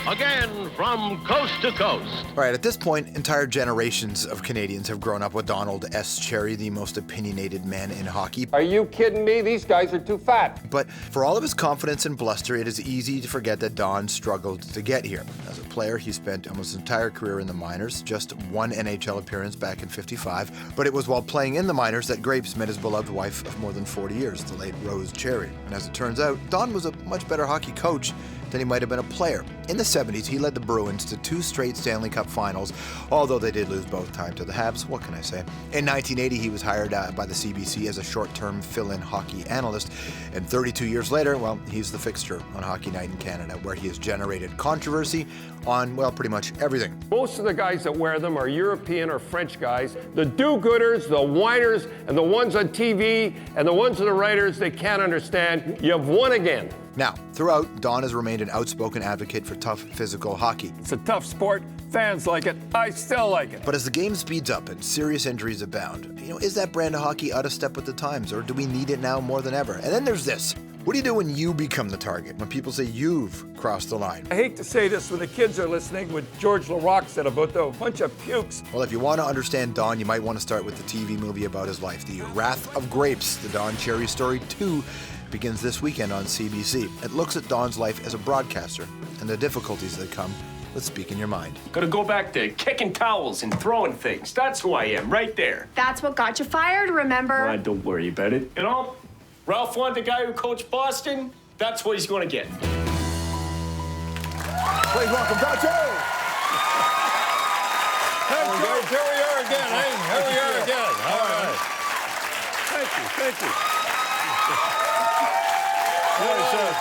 Again, from coast to coast. All right, at this point, entire generations of Canadians have grown up with Donald S. Cherry, the most opinionated man in hockey. Are you kidding me? These guys are too fat. But for all of his confidence and bluster, it is easy to forget that Don struggled to get here. As a player, he spent almost his entire career in the minors, just one NHL appearance back in '55. But it was while playing in the minors that Grapes met his beloved wife of more than 40 years, the late Rose Cherry. And as it turns out, Don was a much better hockey coach than he might have been a player. In the 70s, he led the Bruins to 2 straight Stanley Cup finals, although they did lose both times to the Habs. What can I say? In 1980, he was hired by the CBC as a short-term fill-in hockey analyst, and 32 years later, well, he's the fixture on Hockey Night in Canada, where he has generated controversy on, well, pretty much everything. Most of the guys that wear them are European or French guys. The do-gooders, the whiners, and the ones on TV, and the ones that are writers they can't understand. You've won again. Now, throughout, Don has remained an outspoken advocate for tough physical hockey. It's a tough sport. Fans like it. I still like it. But as the game speeds up and serious injuries abound, is that brand of hockey out of step with the times, or do we need it now more than ever? And then there's this. What do you do when you become the target, when people say you've crossed the line? I hate to say this when the kids are listening, what George LaRocque said about the bunch of pukes. Well, if you want to understand Don, you might want to start with the TV movie about his life, The Wrath of Grapes. The Don Cherry Story 2 begins this weekend on CBC. It looks at Don's life as a broadcaster and the difficulties that come with speaking your mind. Gotta go back to kicking towels and throwing things. That's who I am, right there. That's what got you fired, remember? Well, don't worry about it. You know, Ralph wanted the guy who coached Boston. That's what he's gonna get. Please welcome Don Cherry. Hey, George, here we are again, eh? Here we are again. All right. Thank you.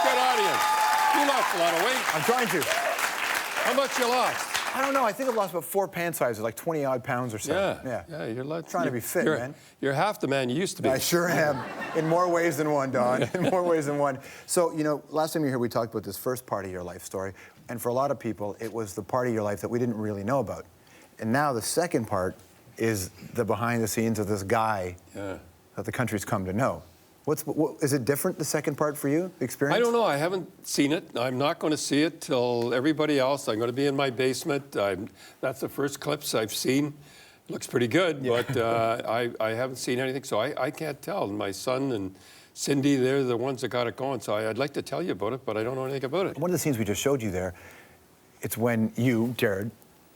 Good audience. You lost a lot of weight. I'm trying to. How much you lost? I don't know. I think I've lost about 4 pant sizes, like 20-odd pounds or so. Yeah. You're trying to be fit, man. You're half the man you used to be. I sure am. In more ways than one, Don. In more ways than one. So, last time you were here, we talked about this first part of your life story. And for a lot of people, it was the part of your life that we didn't really know about. And now the second part is the behind the scenes of this guy that the country's come to know. Is it different, the second part for you, the experience? I don't know. I haven't seen it. I'm not going to see it till everybody else. I'm going to be in my basement. That's the first clips I've seen. It looks pretty good, but I haven't seen anything, so I can't tell. And my son and Cindy, they're the ones that got it going, so I'd like to tell you about it, but I don't know anything about it. One of the scenes we just showed you there, it's when you, Jared,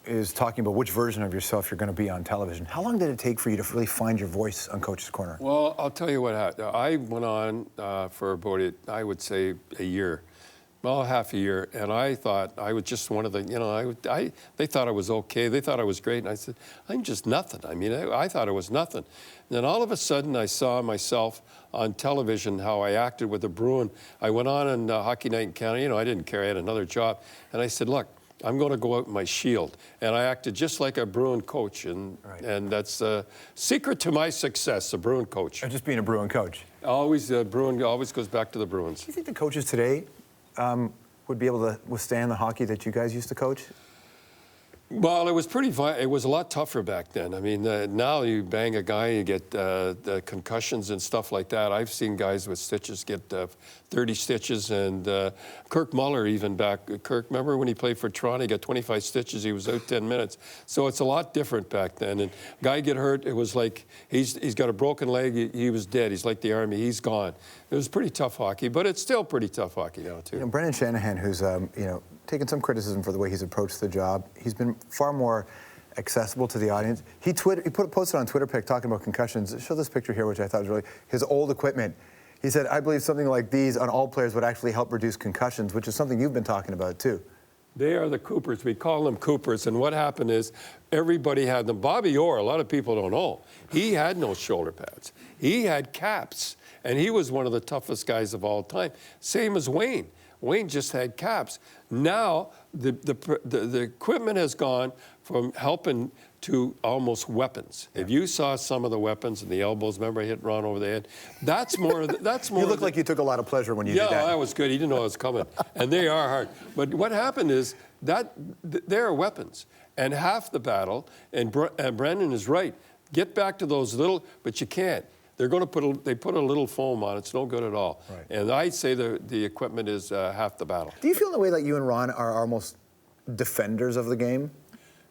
is talking about which version of yourself you're going to be on television. How long did it take for you to really find your voice on Coach's Corner? Well, I'll tell you what happened. I went on for about, I would say, a year. Well, half a year, and I thought I was just one of the, they thought I was okay. They thought I was great, and I said, I'm just nothing. I mean, I thought I was nothing. And then all of a sudden, I saw myself on television, how I acted with the Bruin. I went on in Hockey Night in Canada. I didn't care. I had another job. And I said, look, I'm going to go out with my shield. And I acted just like a Bruin coach, and that's the secret to my success, a Bruin coach. Or just being a Bruin coach. Always, Bruin always goes back to the Bruins. Do you think the coaches today would be able to withstand the hockey that you guys used to coach? Well, it was it was a lot tougher back then. I mean, now you bang a guy, you get the concussions and stuff like that. I've seen guys with stitches get 30 stitches, and Kirk Muller even back. Kirk, remember when he played for Toronto, he got 25 stitches, he was out 10 minutes. So it's a lot different back then. And guy get hurt, it was like he's got a broken leg, he was dead. He's like the Army, he's gone. It was pretty tough hockey, but it's still pretty tough hockey now, too. Brendan Shanahan, who's, taken some criticism for the way he's approached the job. He's been far more accessible to the audience. He posted on Twitter pic talking about concussions. Show this picture here, which I thought was really his old equipment. He said, I believe something like these on all players would actually help reduce concussions, which is something you've been talking about too. They are the Coopers. We call them Coopers. And what happened is everybody had them. Bobby Orr, a lot of people don't know, he had no shoulder pads. He had caps, and he was one of the toughest guys of all time. Same as Wayne. Wayne just had caps. Now, the equipment has gone from helping to almost weapons. If you saw some of the weapons and the elbows, remember I hit Ron over the head? That's more. You look like you took a lot of pleasure when you did that. Yeah, that was good. He didn't know I was coming. And they are hard. But what happened is that they're weapons. And half the battle, and Brendan is right, get back to those little, but you can't. They're going to put a little foam on it. It's no good at all. Right. And I'd say the equipment is half the battle. Do you feel the way that you and Ron are almost defenders of the game?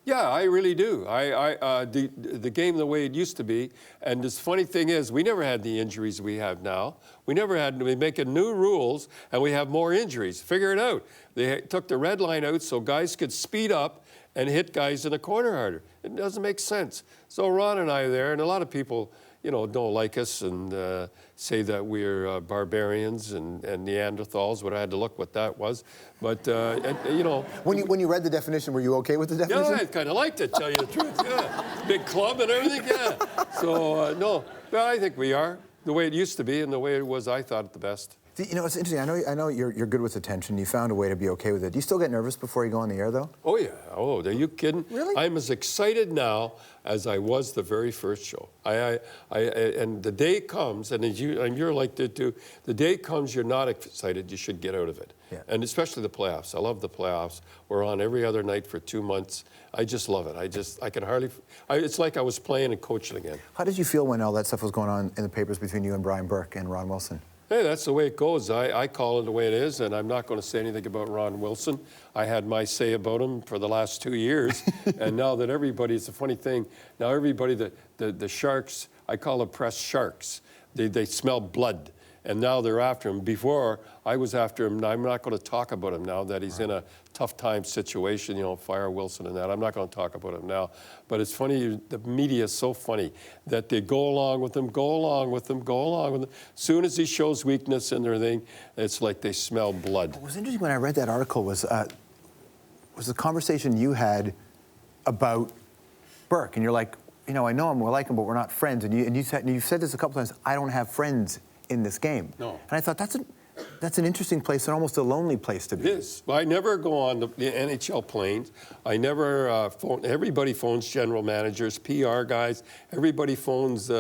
Yeah, I really do. The game the way it used to be, and this funny thing is, we never had the injuries we have now. We never had, we're making new rules, and we have more injuries. Figure it out. They took the red line out so guys could speed up and hit guys in the corner harder. It doesn't make sense. So Ron and I are there, and a lot of people, you know, don't like us and say that we're barbarians and Neanderthals, but I had to look what that was. But, you know. When you read the definition, were you okay with the definition? Yeah, I kind of liked it, tell you the truth, yeah. Big club and everything, yeah. So, no, but I think we are, the way it used to be and the way it was, I thought, the best. You know, it's interesting. I know you're good with attention. You found a way to be okay with it. Do you still get nervous before you go on the air, though? Oh, yeah. Oh, are you kidding? Really? I'm as excited now as I was the very first show. And the day comes, and you're like that too, the day comes you're not excited, you should get out of it. Yeah. And especially the playoffs. I love the playoffs. We're on every other night for 2 months. I just love it. I can hardly, it's like I was playing and coaching again. How did you feel when all that stuff was going on in the papers between you and Brian Burke and Ron Wilson? Hey, that's the way it goes. I call it the way it is, and I'm not going to say anything about Ron Wilson. I had my say about him for the last 2 years, and now that everybody, it's a funny thing, now everybody, the Sharks, I call the press Sharks. They smell blood, and now they're after him. Before, I was after him, and I'm not going to talk about him now that he's in a tough time situation, you know, fire Wilson and that. I'm not going to talk about him now. But it's funny, the media is so funny that they go along with him, go along with him, go along with him. As soon as he shows weakness in their thing, it's like they smell blood. What was interesting when I read that article was the conversation you had about Burke. And you're like, you know, I know him, we like him, but we're not friends. And you've said this a couple times, I don't have friends in this game. No. And I thought, that's an interesting place and almost a lonely place to be. It is. I never go on the NHL planes. I never phone. Everybody phones general managers, PR guys. Everybody phones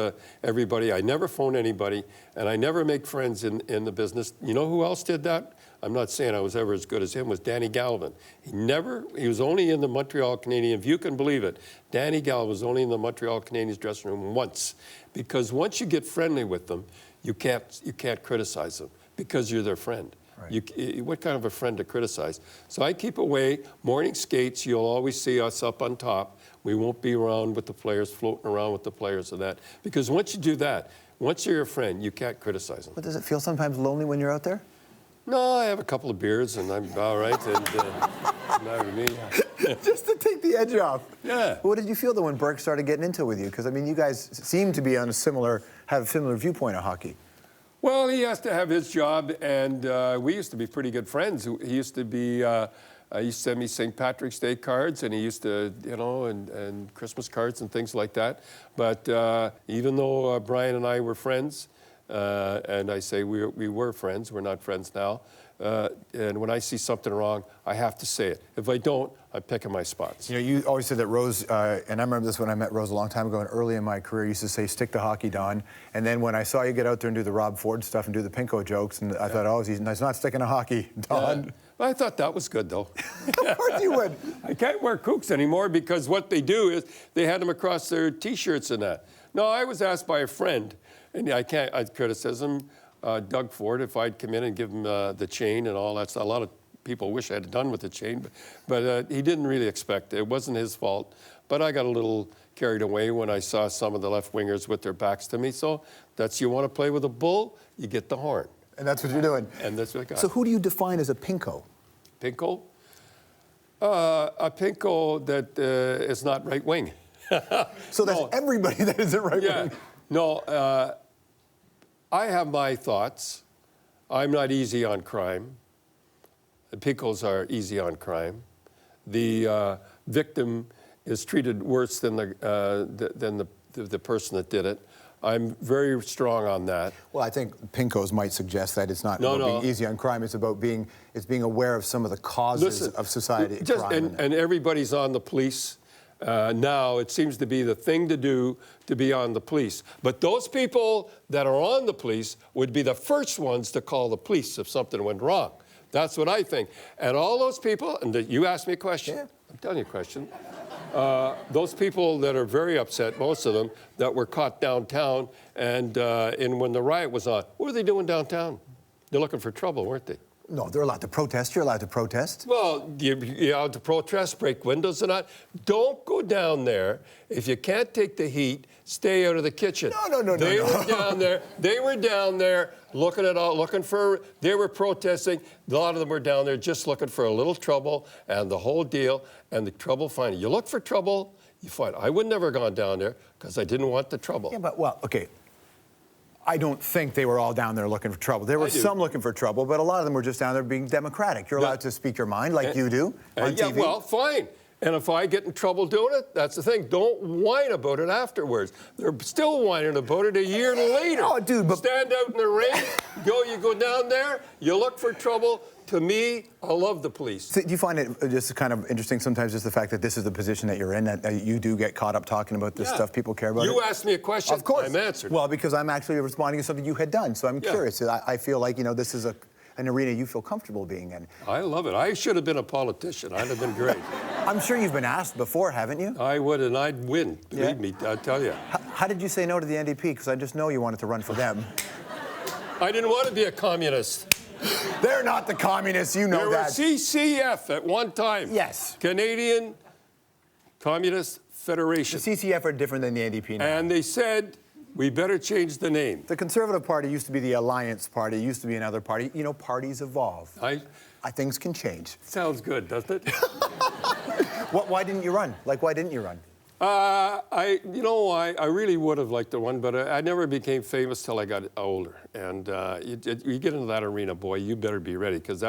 everybody. I never phone anybody, and I never make friends in the business. You know who else did that? I'm not saying I was ever as good as him, was Danny Galvin. He was only in the Montreal Canadiens, if you can believe it. Danny Galvin was only in the Montreal Canadiens dressing room once. Because once you get friendly with them, you can't criticize them because you're their friend. Right. What kind of a friend to criticize? So I keep away. Morning skates, you'll always see us up on top. We won't be around with the players, floating around with the players and that. Because once you do that, once you're a friend, you can't criticize them. But does it feel sometimes lonely when you're out there? No, I have a couple of beers and I'm all right. And not with me. Just to take the edge off. Yeah. What did you feel though when Burke started getting into it with you? Because I mean, you guys seem to be on have a similar viewpoint of hockey. Well, he has to have his job, and we used to be pretty good friends. He used to be, he used to send me St. Patrick's Day cards, and he used to, you know, and Christmas cards and things like that. But even though Brian and I were friends, and I say we were friends, we're not friends now, and when I see something wrong, I have to say it. If I don't, I'm picking my spots. You know, you always said that Rose, and I remember this when I met Rose a long time ago, and early in my career, used to say, stick to hockey, Don. And then when I saw you get out there and do the Rob Ford stuff and do the Pinko jokes, and I thought, oh, he's not sticking to hockey, Don. Yeah. Well, I thought that was good, though. Of course you would. I can't wear kooks anymore because what they do is they had them across their T-shirts and that. No, I was asked by a friend, and I'd criticism Doug Ford if I'd come in and give him the chain and all that stuff. A lot of people wish I had done with the chain, but he didn't really expect it. It wasn't his fault. But I got a little carried away when I saw some of the left wingers with their backs to me. So that's, you want to play with a bull, you get the horn. And that's what you're doing. And that's what I got. So who do you define as a Pinko? Pinko? A Pinko that is not right wing. So that's everybody that isn't right wing. No, I have my thoughts. I'm not easy on crime. The Pinkos are easy on crime. The victim is treated worse than the person that did it. I'm very strong on that. Well, I think Pinkos might suggest that it's not about being easy on crime. It's about being aware of some of the causes of society. And everybody's on the police. Now it seems to be the thing to do to be on the police. But those people that are on the police would be the first ones to call the police if something went wrong. That's what I think. And all those people, and you asked me a question. Yeah. I'm telling you a question. Those people that are very upset, most of them, that were caught downtown, and when the riot was on, what were they doing downtown? They're looking for trouble, weren't they? No, they're allowed to protest. You're allowed to protest. Well, you're allowed to protest, break windows or not. Don't go down there. If you can't take the heat, stay out of the kitchen. No. They were down there. They were down there they were protesting. A lot of them were down there just looking for a little trouble and the whole deal and the trouble finding. You look for trouble, you find. I would never have gone down there because I didn't want the trouble. Yeah, but, well, okay. I don't think they were all down there looking for trouble. There were some looking for trouble, but a lot of them were just down there being democratic. You're allowed to speak your mind like you do on TV. Yeah, well, fine. And if I get in trouble doing it, that's the thing. Don't whine about it afterwards. They're still whining about it a year later. Oh, dude, but... Stand out in the rain, you go down there, you look for trouble. To me, I love the police. So, do you find it just kind of interesting sometimes just the fact that this is the position that you're in, that you do get caught up talking about this stuff people care about? You asked me a question, of course. I'm answered. Well, because I'm actually responding to something you had done, so I'm curious. I feel like, this is an arena you feel comfortable being in. I love it. I should have been a politician. I'd have been great. I'm sure you've been asked before, haven't you? I would, and I'd win. Believe me, I'll tell you. How did you say no to the NDP? Because I just know you wanted to run for them. I didn't want to be a communist. They're not the communists, you know that. They were CCF at one time. Yes. Canadian Communist Federation. The CCF are different than the NDP now. And they said, we better change the name. The Conservative Party used to be the Alliance Party, used to be another party. Parties evolve. Things can change. Sounds good, doesn't it? Why didn't you run? Why didn't you run? I really would have liked to run, but I never became famous till I got older. And you get into that arena, boy, you better be ready, because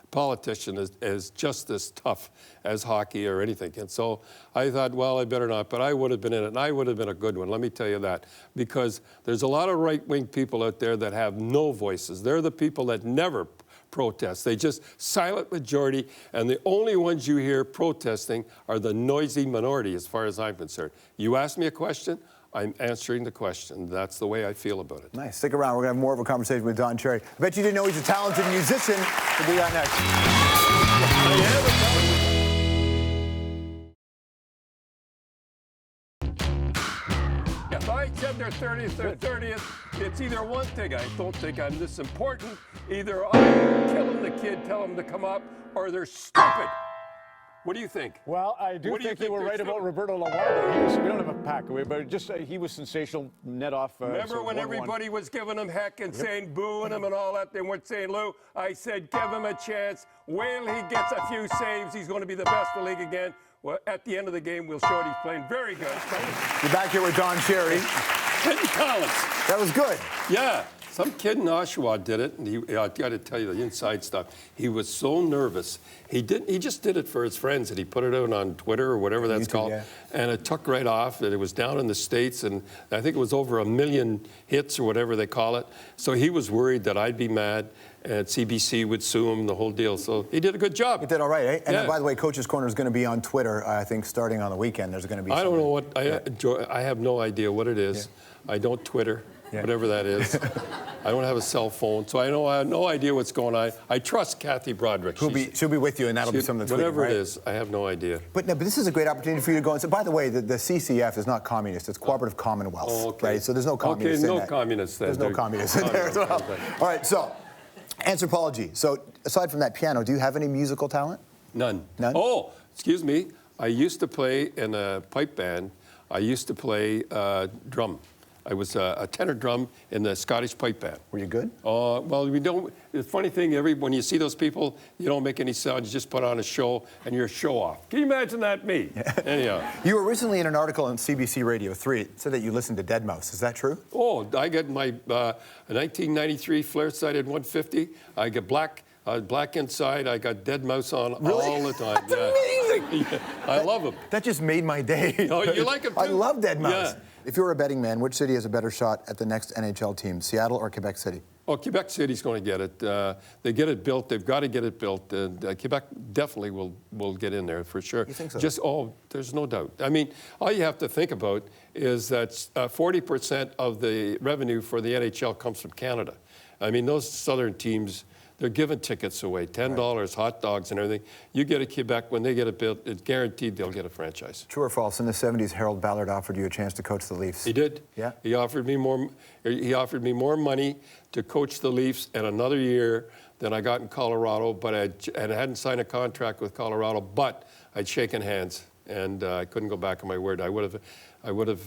politician is just as tough as hockey or anything. And so I thought, well, I better not, but I would have been in it, and I would have been a good one, let me tell you that, because there's a lot of right-wing people out there that have no voices. They're the people that never protest. They just silent majority, and the only ones you hear protesting are the noisy minority, as far as I'm concerned. You ask me a question, I'm answering the question. That's the way I feel about it. Nice. Stick around. We're going to have more of a conversation with Don Cherry. I bet you didn't know he's a talented musician. We'll do that next. If I said they're 30th or 30th, it's either one thing. I don't think I'm this important. Either I'm killing the kid, tell him to come up, or they're stupid. What do you think? Well, I do think you were right about Roberto Lombardo. We don't have a pack away, but he was sensational, net off. Remember when everybody was giving him heck and saying, booing him and all that? They weren't saying, Lou, I said, give him a chance. Wait till he gets a few saves. He's going to be the best in the league again. Well, at the end of the game, we'll show he's playing very good. You're back here with Don Cherry. Hidden talents. That was good. Yeah. Some kid in Oshawa did it, and I got to tell you the inside stuff. He was so nervous. He just did it for his friends, and he put it out on Twitter or whatever that's called. Yeah. And it took right off. And it was down in the States, and I think it was over 1 million hits or whatever they call it. So he was worried that I'd be mad, and CBC would sue him, the whole deal. So he did a good job. He did all right, eh? And by the way, Coach's Corner is going to be on Twitter, I think, starting on the weekend. There's going to be I don't know what, I have no idea what it is. Yeah. I don't Twitter. Yeah. Whatever that is. I don't have a cell phone, so I have no idea what's going on. I trust Kathy Broderick. She'll be with you, and that'll be something that's whatever right? it is, I have no idea. But this is a great opportunity for you to go and say, by the way, the CCF is not communist, it's Cooperative Commonwealth. Oh, okay. Right? So there's no communists in that. Communists then. There's no communists in there as well. All right, so, anthropology. So, aside from that piano, do you have any musical talent? None. None? Oh, excuse me. I used to play in a pipe band. I used to play drum. I was a tenor drum in the Scottish pipe band. Were you good? Well, we don't. The funny thing, when you see those people, you don't make any sound. You just put on a show, and you're a show off. Can you imagine that, me? Anyhow. You were recently in an article on CBC Radio 3. It said that you listened to Deadmau5. Is that true? Oh, I got my 1993 flare-sided 150. I got black inside. I got Deadmau5 on all the time. That's amazing. Yeah. I love them. That just made my day. Oh, you like them too? I love Deadmau5. Yeah. If you were a betting man, which city has a better shot at the next NHL team, Seattle or Quebec City? Oh, Quebec City's going to get it. They get it built. They've got to get it built. Quebec definitely will get in there for sure. You think so? There's no doubt. I mean, all you have to think about is that 40% of the revenue for the NHL comes from Canada. I mean, those southern teams, they're giving tickets away, $10, hot dogs and everything. You get a Quebec, when they get it built, it's guaranteed they'll get a franchise. True or false? In the 70s, Harold Ballard offered you a chance to coach the Leafs. He did. Yeah. He offered me more money to coach the Leafs and another year Then I got in Colorado, but I hadn't signed a contract with Colorado, but I'd shaken hands, and I couldn't go back on my word. I would have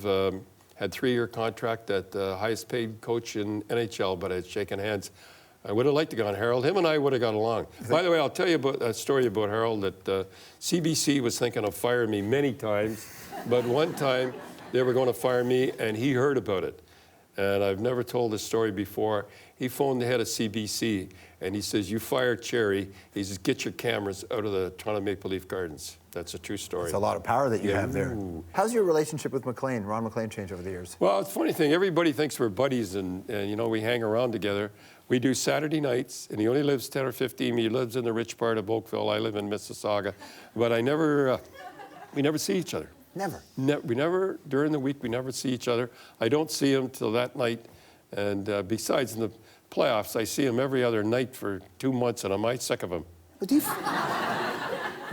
had 3-year contract at the highest paid coach in NHL, but I'd shaken hands. I would have liked to go on Harold. Him and I would have got along. By the way, I'll tell you about a story about Harold that CBC was thinking of firing me many times, but one time they were going to fire me, and he heard about it. And I've never told this story before. He phoned the head of CBC, and he says, "You fired Cherry." He says, "Get your cameras out of the Toronto Maple Leaf Gardens." That's a true story. It's a lot of power that you Yeah. have there. How's your relationship with McLane, Ron McLane, changed over the years? Well, it's a funny thing. Everybody thinks we're buddies, and you know, we hang around together. We do Saturday nights, and he only lives 10 or 15. He lives in the rich part of Oakville. I live in Mississauga. But we never see each other. Never? We never, during the week, we never see each other. I don't see him till that night. And besides, in the playoffs, I see him every other night for 2 months, and I'm sick of him. But do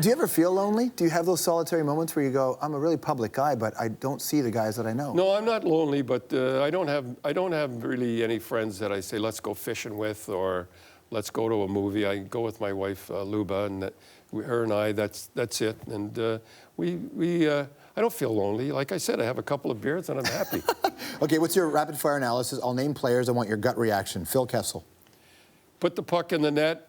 you ever feel lonely? Do you have those solitary moments where you go, I'm a really public guy, but I don't see the guys that I know? No, I'm not lonely, but I don't have really any friends that I say, let's go fishing with, or let's go to a movie. I go with my wife, Luba, and her and I, that's it. And I don't feel lonely. Like I said, I have a couple of beers and I'm happy. Okay, what's your rapid fire analysis? I'll name players. I want your gut reaction. Phil Kessel. Put the puck in the net.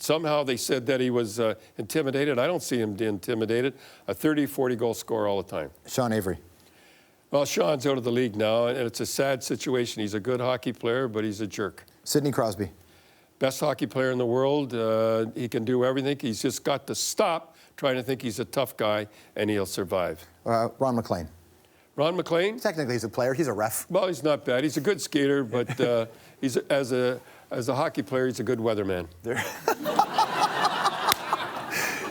Somehow they said that he was intimidated. I don't see him intimidated. A 30, 40 goal scorer all the time. Sean Avery. Well, Sean's out of the league now, and it's a sad situation. He's a good hockey player, but he's a jerk. Sidney Crosby. Best hockey player in the world. He can do everything. He's just got to stop trying to think he's a tough guy, and he'll survive. Ron McLane. Ron McLane? Technically, he's a player. He's a ref. Well, he's not bad. He's a good skater, but he's as a hockey player, he's a good weatherman.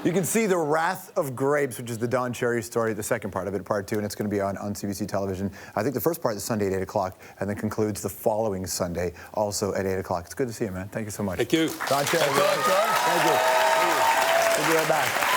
You can see The Wrath of Grapes, which is the Don Cherry story, the second part of it, part 2, and it's going to be on CBC television. I think the first part is Sunday at 8 o'clock, and then concludes the following Sunday, also at 8 o'clock. It's good to see you, man. Thank you so much. Thank you. Don Cherry. Thank you. Thank you. We'll be right back.